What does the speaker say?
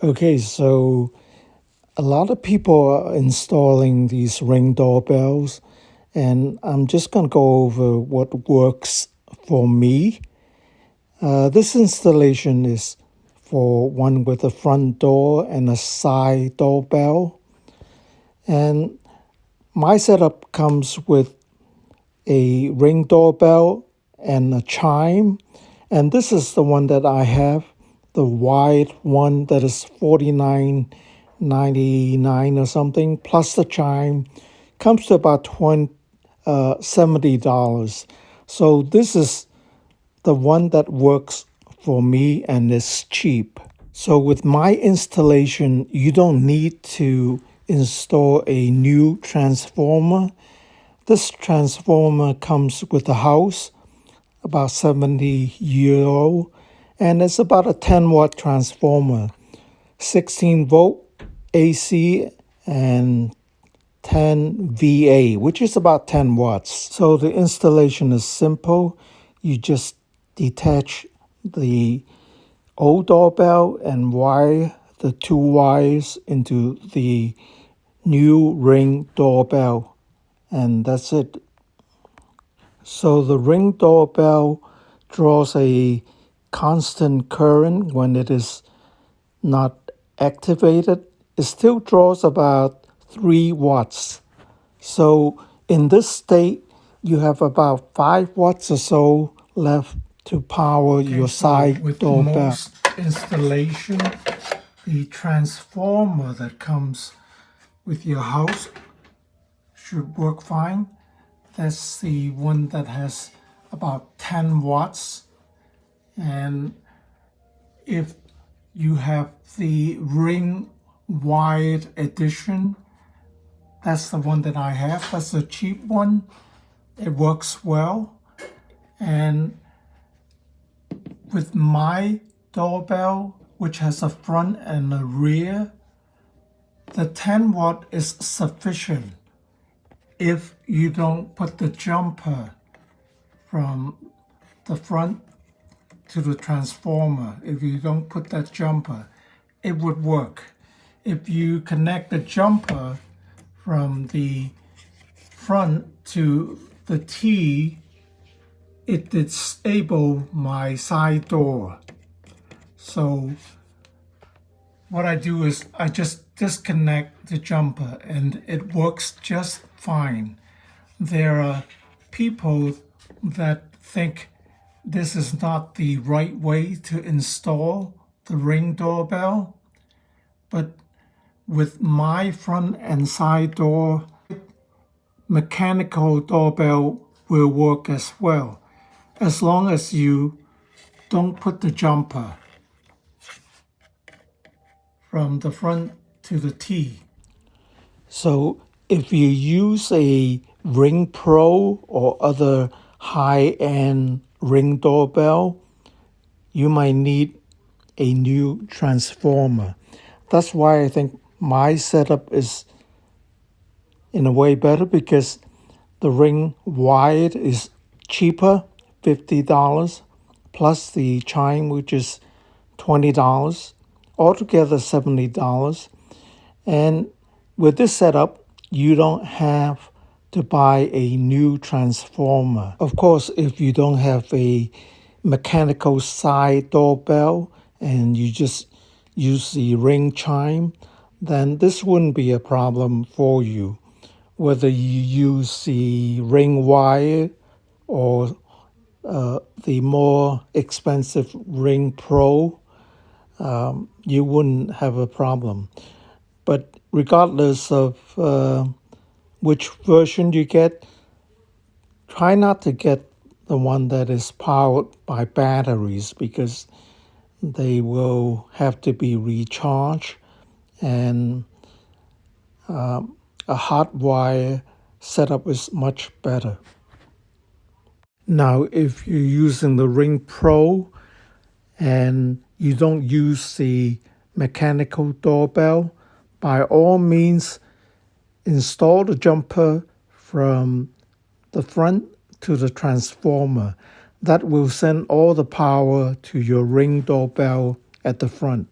Okay, so a lot of people are installing these Ring doorbells, and I'm just going to go over what works for me. This installation is for one with a front door and a side doorbell. And my setup comes with a Ring doorbell and a chime. And this is the one that I have, the wide one that is $49.99 or something, plus the chime. Comes to about $70. So this is the one that works for me and is cheap. So with my installation, you don't need to install a new transformer. This transformer comes with the house, about 70-year old, and it's about a 10-watt transformer, 16-volt AC and 10 VA, which is about 10 watts. So the installation is simple. You just detach the old doorbell and wire the two wires into the new Ring doorbell, and that's it. So the Ring doorbell draws a constant current when it is not activated. It still draws about 3 watts. So in this state, you have about 5 watts or so left to power your side with doorbell. most installation, the transformer that comes with your house should work fine. That's the one that has about 10 watts. And if you have the Ring wired edition, that's the one that I have. That's the cheap one. It works well. And with my doorbell, which has a front and a rear, the 10 watt is sufficient if you don't put the jumper from the front to the transformer. If you don't put that jumper, it would work. If you connect the jumper from the front to the T, it disables my side door. So what I do is I just disconnect the jumper and it works just fine. There are people that think this is not the right way to install the Ring doorbell, but with my front and side door, mechanical doorbell will work as well, as long as you don't put the jumper from the front to the T. So if you use a Ring Pro or other high-end Ring doorbell, you might need a new transformer. That's why I think my setup is in a way better, because the Ring wired is cheaper, $50, plus the chime, which is $20, altogether $70. And with this setup, you don't have to buy a new transformer. Of course, if you don't have a mechanical side doorbell and you just use the Ring chime, then this wouldn't be a problem for you. Whether you use the Ring wire or the more expensive Ring Pro, you wouldn't have a problem. But regardless of which version you get, try not to get the one that is powered by batteries, because they will have to be recharged, and a hot wire setup is much better. Now, if you're using the Ring Pro and you don't use the mechanical doorbell, by all means, install the jumper from the front to the transformer. That will send all the power to your Ring doorbell at the front.